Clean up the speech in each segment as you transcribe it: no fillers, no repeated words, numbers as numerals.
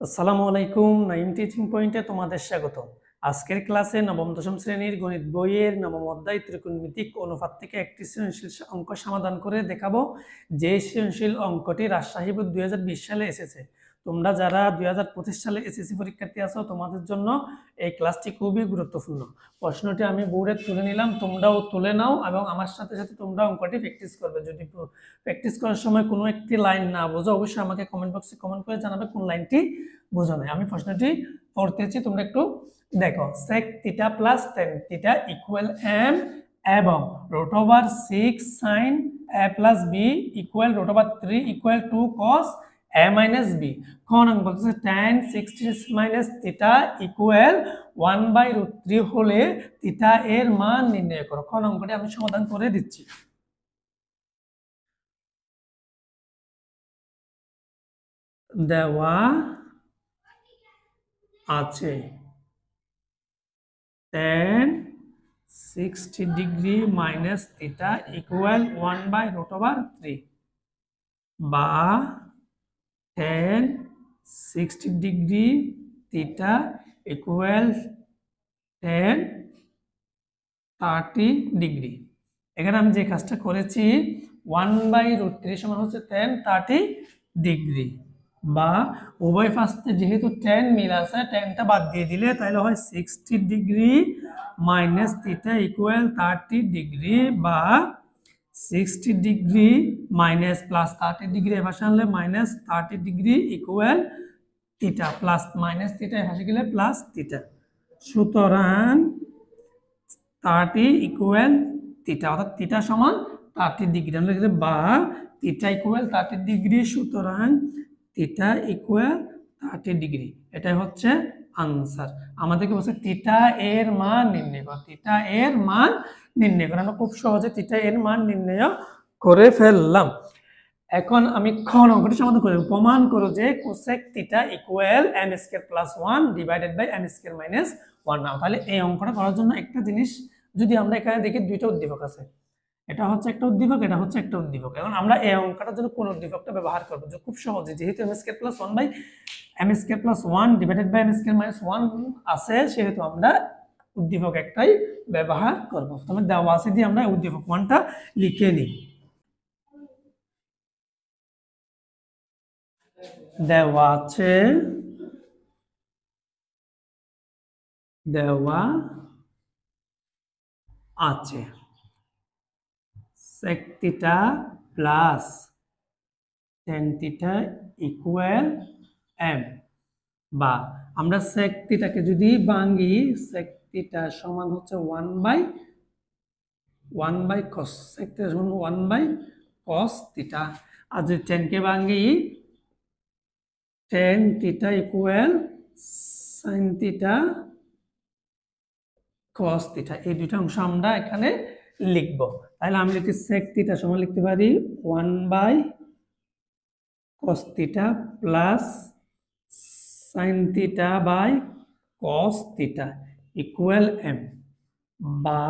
আসসালামু আলাইকুম, নাইম টিচিং পয়েন্টে তোমাদের স্বাগত। আজকের ক্লাসে নবম-দশম শ্রেণীর গণিত বইয়ের নবম অধ্যায় ত্রিকোণমিতিক অনুপাত থেকে একটি সৃজনশীল অঙ্ক সমাধান করে দেখাবো। যে সৃজনশীল অঙ্কটি রাজশাহী বোর্ড 2020 সালে এসেছে। তোমরা যারা 2025 সালে এসএসসি পরীক্ষার্থী আছো, তোমাদের জন্য এই ক্লাসটি খুবই গুরুত্বপূর্ণ। প্রশ্নটি আমি বোর্ডে তুলে নিলাম, তোমরাও তুলে নাও এবং আমার সাথে সাথে তোমরা অঙ্কটি প্র্যাকটিস করবে। যদি প্র্যাকটিস করার সময় কোনো একটি লাইন না বোঝো, অবশ্যই আমাকে কমেন্ট বক্সে কমেন্ট করে জানাবে কোন লাইনটি বোঝো না। আমি প্রশ্নটি পড়তেছি, তোমরা একটু দেখো। sec θ plus tan θ equal m এবং √6 sin a plus b equal √3 equal 2 cos a minus b। কোন অঙ্ক বলতেছে tan 60 মাইনাস θ ইকুয়াল 1/√3 হলে θ এর মান নির্ণয় করো। কোন অঙ্কটি আমি সমাধান করে দিচ্ছি। দেওয়া আছে tan 60 ডিগ্রি মাইনাস θ ইকুয়াল 1/√3 বা tan 60 degree θ equal tan 30 degree. এখানে আমি যে কাজটা করেছি 1/√3 সমান হচ্ছে tan 30 ডিগ্রি, বা উভয় পাশে যেহেতু tan মিল আছে, tanটা বাদ দিয়ে দিলে তাহলে হয় 60 ডিগ্রি মাইনাস θ ইকুয়াল 30 ডিগ্রি, বা 60 ডিগ্রি মাইনাস প্লাস 30 ডিগ্রি ভাষা আনলে minus 30 degree equal θ plus minus θ ভাষা গেলে প্লাস θ। সুতরাং 30 ইকুয়াল θ, অর্থাৎ θ সমান 30 ডিগ্রি আমরা লিখলে, বা θ ইকুয়াল 30 ডিগ্রি। সুতরাং θ ইকুয়াল 30 ডিগ্রি, এটাই হচ্ছে আনসার। আমাদেরকে বলছে θ এর মান নির্ণয় করো, θ এর মান নির্ণয় করো। আমরা খুব সহজে θ এর মান নির্ণয় করে ফেললাম। এখন আমি খ অঙ্কটি সমাধান করব। প্রমাণ করো যে cosec θ equal m² plus 1 divided by m² minus 1 নাও। তাহলে এই অঙ্কটা করার জন্য একটা জিনিস, যদি আমরা এখানে দেখি দুইটা উদ্দীপক আছে, এটা হচ্ছে একটা উদ্দীপক, এটা হচ্ছে একটা উদ্দীপক। এখন আমরা এই অঙ্কটার জন্য কোন উদ্দীপকটা ব্যবহার করব? যে খুব সহজে, যেহেতু m² plus 1 by m² plus 1 divided by m² minus 1 আছে, সেহেতু আমরা উদ্দীপক একটাই ব্যবহার করব। তবে দেওয়া আছে দিয়ে আমরা উদ্দীপক 1টা লিখে নিই। দেওয়া আছে, দেওয়া আছে sec θ plus tan θ equal m, বা আমরা sec θ কে যদি ভাঙি, sec θ সমান হচ্ছে 1/1 cos, sec θ সমান 1/cos θ। আর যদি tan কে ভাঙি, tan θ ইকুয়াল sin θ cos θ। এই দুইটা অংশ আমরা এখানে লিখব। তাহলে আমি লিখি sec θ সমান লিখতে পারি 1/cos θ plus sin θ by cos θ equal m, বা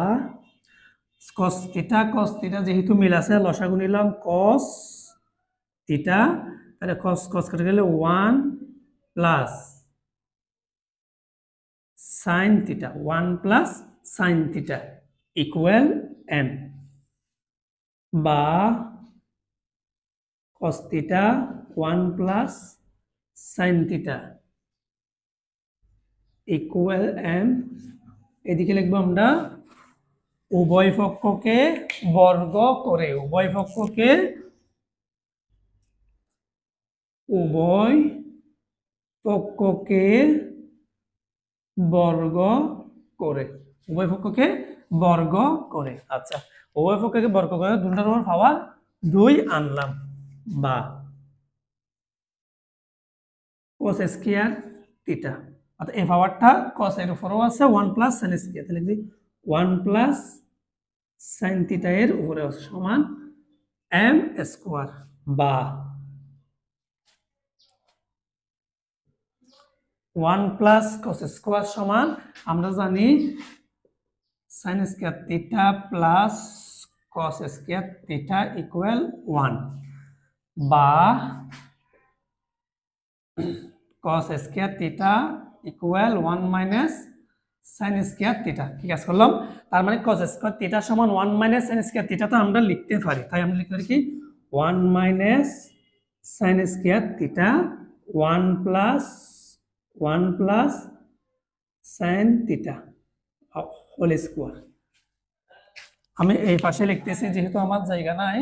cos θ যেহেতু মিল আছে, লসাগু নিলাম cos θ, তাহলে cos কেটে গেলে 1 plus sin θ, 1 plus sin θ equal m, বা cos θ 1 plus sin θ equal m। এদিকে লিখবো আমরা উভয় পক্ষকে বর্গ করে, উভয় পক্ষকে বর্গ করে, উভয় পক্ষকে বর্গ করে। আচ্ছা, উভয় পক্ষকে বর্গ করে দুটার উপর পাওয়ার 2 আনলাম, বা cos স্কয়ার θ, অর্থাৎ এই পাওয়ারটা cos এর উপরও আছে 1 প্লাস sin স্কয়ার, তাহলে লিখি 1 প্লাস sin θ এর উপরে আছে সমান m স্কয়ার, বা 1 প্লাস cos স্কয়ার সমান আমরা জানি sin square θ plus cos square θ equal 1, বা cos square theta equal 1 minus sin square theta. কি কাজ করলাম? তার মানে cos স্কয়ার থিটা সমান 1 মাইনাস sin স্কয়ার থিটা তো আমরা লিখতে পারি, তাই আমরা লিখতে পারি কি 1 minus sin square theta 1 plus sin theta whole square. আমি এই পাশে লিখতেছি যেহেতু আমার জায়গা নাই,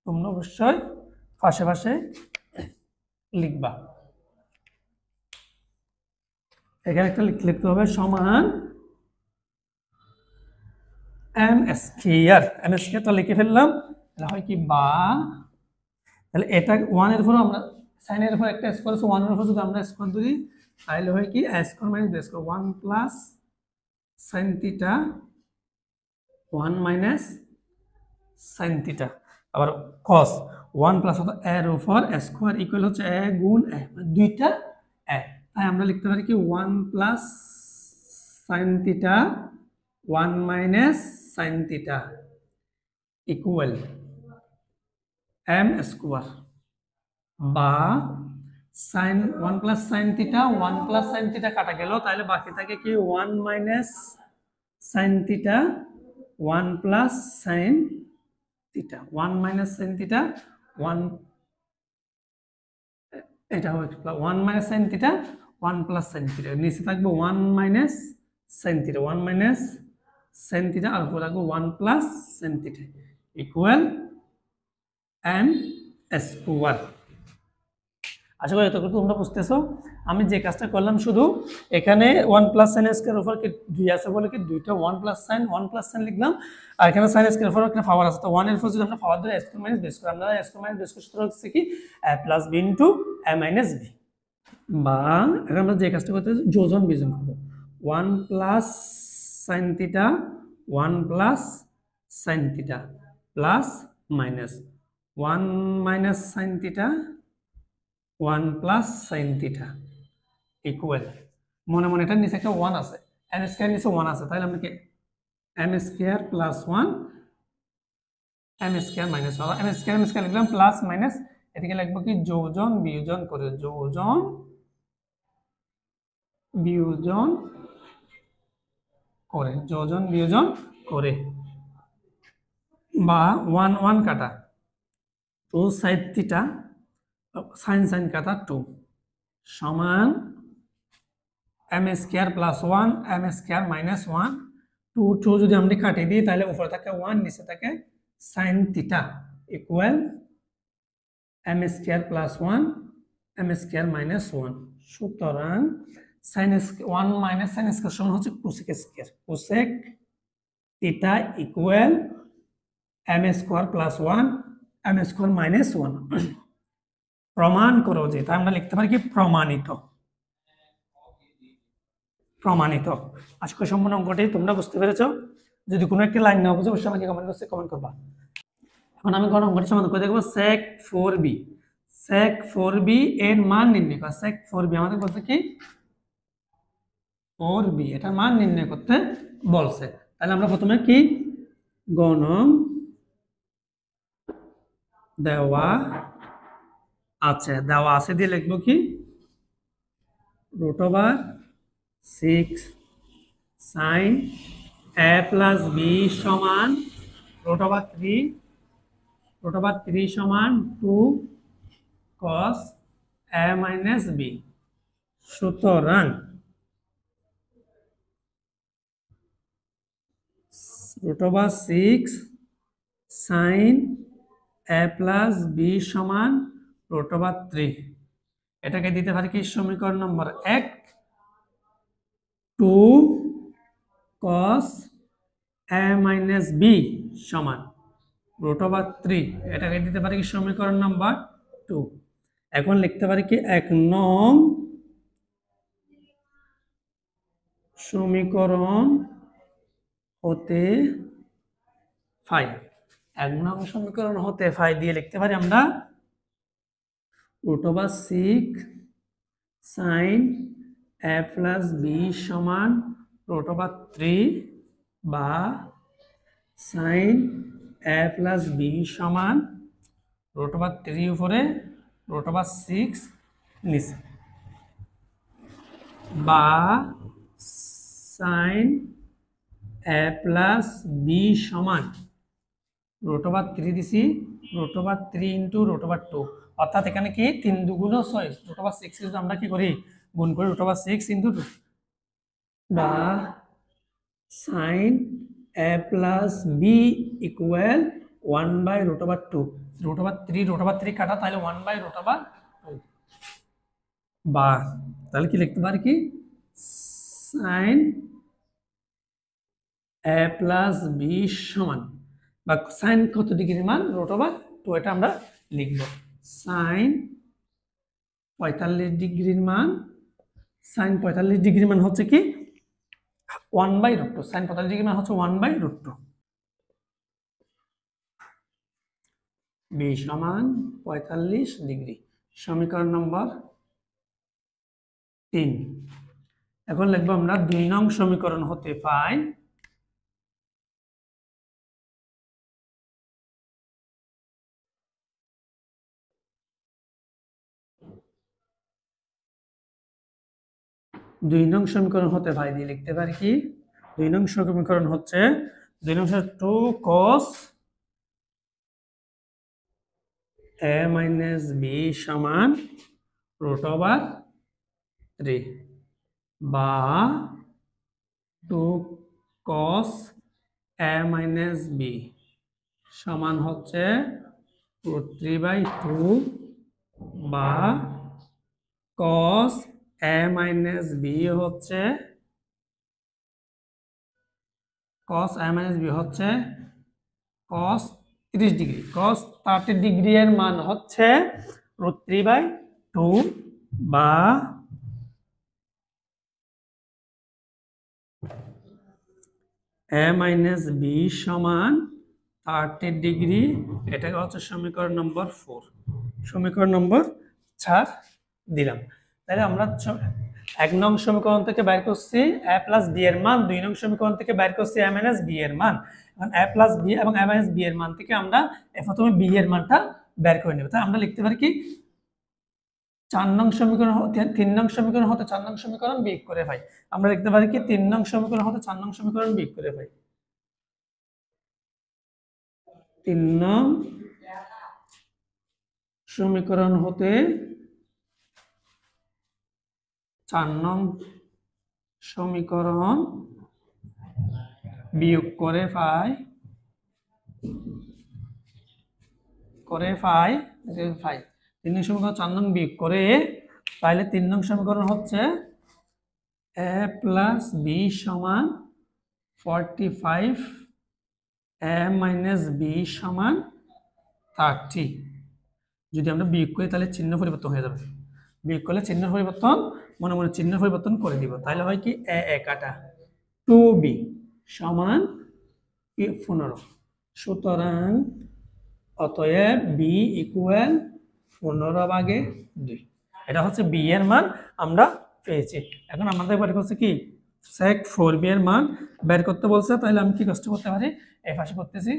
তোমরা অবশ্যই পাশে পাশে লিখবা। এখানে একটা লিখতে হবে সমান m স্কয়ারটা লিখে ফেললাম। এটা হয় কি বা, তাহলে এটা 1 এর উপর আমরা sin এর উপর একটা স্কয়ার আছে, 1 এর উপর যদি আমরা স্কয়ার ধরি তাহলে হয় কি a square minus b square 1 plus sin theta 1 minus sin theta. আবার cos 1 প্লাস হতো এর উপর স্কয়ার ইকুয়াল হচ্ছে a গুণ a, দুইটা a, তাই আমরা লিখতে পারি কি 1 plus sin theta 1 minus sin theta equal m square বা sin 1 plus sin theta 1 plus sin theta কাটা গেল, তাহলে বাকি থাকে কি 1 minus sin theta 1 plus sin theta 1 minus sin theta 1, এটা হবে 1 minus sin theta 1 plus sin theta, নিচে থাকবে 1 minus sin theta 1 minus sin theta আর উপরে থাকবে 1 plus sin theta equal m square. আশা করি এতটুকু তোমরা বুঝতেছো। আমি যে কাজটা করলাম শুধু এখানে 1 প্লাস sin স্কয়ার উপর কি 2 আছে বলে কি দুইটা 1 প্লাস sin লিখলাম, আর এখানে sin স্কয়ার উপর একটা পাওয়ার আছে, তো 1 এর উপর যদি আমরা পাওয়ার ধরে a square minus b square, আমরা a square minus b square সূত্র হচ্ছে কি a plus b into a minus b, বা এখন আমরা যে কাজটা করতে যোজন বিয়োজন করব 1 plus sin theta 1 plus sin theta plus minus 1 minus sin theta 1 plus sin theta equal, মনে মনে এটার নিচে একটা 1 আছে, m স্কয়ার নিচে 1 আছে, তাহলে আমরা কি m square plus 1 m square minus 1 m square লিখলাম প্লাস মাইনাস, এদিকে লিখব কি যোজন বিয়োজন করে যোজন বিয়োজন করে বা 1 1 কাটা 2 sin থিটা sin কাটা 2 সমান m square plus 1 m square minus 1 2 যদি আমরা কাটিয়ে দিই তাহলে উপরে থাকে 1 নিচে থাকে sin theta equal m square plus 1 m square minus 1। সুতরাং sin 1 মাইনাস sin স্কয়ার সমান হচ্ছে cosec square, cosec theta equal m square plus 1 m square minus 1। প্রমাণ করো যে, তাই আমরা লিখতে পারি কি প্রমাণিত। আশা করি সম্পূর্ণ অঙ্কটি তোমরা বুঝতে পেরেছো। যদি কোনো একটা লাইন না বুঝো অবশ্যই আমাকে কমেন্ট বক্সে কমেন্ট করবা। এখন আমি কোন অঙ্কটি সমাধান করে দেখবো sec 4b এর মান নির্ণয় করা। sec 4b আমাদের বলছে কি 4b, এটা মান নির্ণয় করতে বলছে। তাহলে আমরা প্রথমে কি গণন দেওয়া আছে দিয়ে লিখবো কি √6 sin a প্লাস b সমান √3 সমান 2 cos a মাইনাস b। সুতরাং √6 sin a প্লাস b সমান √3, এটাকে দিতে পারি কি সমীকরণ নম্বর 1 2 cos a মাইনাস b সমান √3, এটাকে দিতে পারি কি সমীকরণ নম্বর 2। এখন লিখতে পারি কি 1 নং সমীকরণ হতে ফাই, 1 নং সমীকরণ হতে ফাই দিয়ে লিখতে পারি আমরা √6 sin a প্লাস b সমান √3 বা sin a প্লাস b সমান √3 উপরে √6 নিচে। বা সাইন এ প্লাস বি সমান √3 দিছি √3 ইন্টু √2, অর্থাৎ এখানে কি 3 দুগুণ 6, √6 যদি আমরা কি করি গুণ করি √6 ইন্টু 2, বা সাইন এ প্লাস বি ইকুয়াল 1/√2, √3 কাটা তাহলে 1/√2, বা তাহলে কি লিখতে পারি কি সাইন এ প্লাস বি সমান, বা সাইন কত ডিগ্রির মান √2, এটা আমরা লিখব সাইন 45 ডিগ্রির মান, সাইন 45 ডিগ্রির মান হচ্ছে কি 1/√2, সাইন 45 ডিগ্রির মান হচ্ছে 1/√2, বি সমান 45 ডিগ্রি। সমীকরণ নম্বর 3। এখন লিখবো আমরা 2 নং সমীকরণ হতে পাই দিয়ে লিখতে পারি কি 2 নং সমীকরণ হচ্ছে 2 নং 2 cos a minus b সমান √3, বা 2 cos a minus b সমান হচ্ছে √3/2, বা cos a minus b হচ্ছে cos 30 ডিগ্রি, cos 30 ডিগ্রি এর মান হচ্ছে √3/2, বা a minus b সমান 30 ডিগ্রি, এটা হচ্ছে সমীকরণ নম্বর 4। সমীকরণ নম্বর 4 দিলাম। তাহলে আমরা 1 নং সমীকরণ থেকে বের করছি a প্লাস b এর মান, 2 নং সমীকরণ থেকে বের করছি a মাইনাস b এর মান। এখন a প্লাস b এবং a মাইনাস b এর মান থেকে আমরা প্রথমে b এর মানটা বের করে নেব। তাই আমরা লিখতে পারি কি 4 নং সমীকরণ 3 নং সমীকরণ হতে 4 নং সমীকরণ বিয়োগ করে পাই। আমরা লিখতে পারি কি 3 নং সমীকরণ হতে 4 নং সমীকরণ বিয়োগ করে পাই। 3 নং সমীকরণ হতে 4 নং সমীকরণ বিয়োগ করে পাই 3 নং সমীকরণ 4 নং বিয়োগ করে তাহলে 3 নং সমীকরণ হচ্ছে a প্লাস b সমান 45, a মাইনাস b সমান 30। যদি আমরা বিয়োগ করি তাহলে চিহ্ন পরিবর্তন হয়ে যাবে, বিয়োগ করলে চিহ্ন পরিবর্তন মনে মনে চিহ্ন পরিবর্তন করে দিব, তাহলে হয় কি a কাটা 2b সমান 15। সুতরাং অতএব b ইকুয়াল 15/2, এটা হচ্ছে b এর মান আমরা পেয়েছি। এখন আমাদের বের করছে কি sec 4b এর মান বের করতে বলছে, তাহলে আমি কি কষ্ট করতে পারি এই পাশে করতেছি,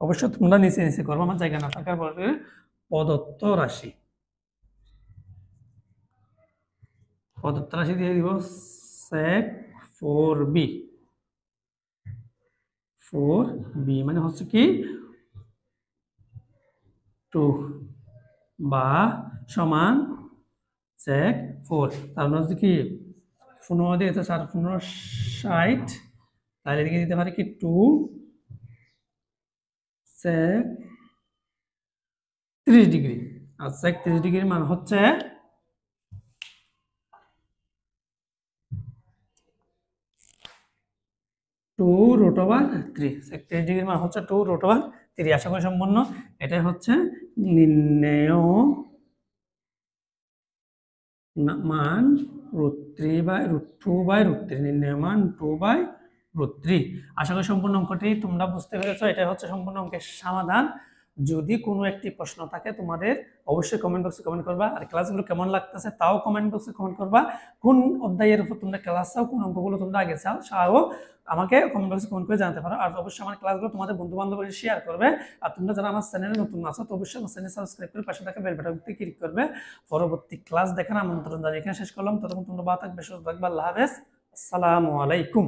অবশ্য তোমরা নিচে নিচে করবো, আমার জায়গা না থাকার পরে প্রদত্ত রাশি দিয়ে দিব sec 4b মানে হচ্ছে কি 2, বা সমান sec 4, তার মানে হচ্ছে কি 15 দিয়ে 4 15 60, তাহলে এদিকে দিতে পারি কি 2 sec 30 ডিগ্রি, আর sec 30 ডিগ্রির মান হচ্ছে 2√3, sec 30 ডিগ্রির মান হচ্ছে 2√3। আশা করি সম্পূর্ণ। এটাই হচ্ছে নির্ণেয় মান √2/3, নির্ণেয় মান 2/√3। আশা করি সম্পূর্ণ অঙ্কটি তোমরা বুঝতে পেরেছো। এটা হচ্ছে সম্পূর্ণ অঙ্কের সমাধান। যদি কোনো একটি প্রশ্ন থাকে তোমাদের অবশ্যই কমেন্ট বক্সে কমেন্ট করবা, আর ক্লাসগুলো কেমন লাগতেছে তাও কমেন্ট বক্সে কমেন্ট করবা। কোন অধ্যায়ের উপর তোমরা ক্লাস চাও, কোন অঙ্কগুলো তোমরা আগে চাও তাও আমাকে কমেন্ট বক্সে কমেন্ট করে জানাতে পারো। আর অবশ্যই আমার ক্লাসগুলো তোমাদের বন্ধু বান্ধবদের শেয়ার করবে। আর তোমরা যারা আমার চ্যানেলে নতুন আছো তো অবশ্যই আমার চ্যানেল সাবস্ক্রাইব করে পাশে থাকা বেল বাটনটি ক্লিক করবে। পরবর্তী ক্লাস দেখার আমন্ত্রণ জানিয়ে এখানে শেষ করলাম। ততক্ষণ তোমরা ভালো থাকবে, সুস্থ থাকবে। আল্লাহ হাফেজ, আসসালামু আলাইকুম।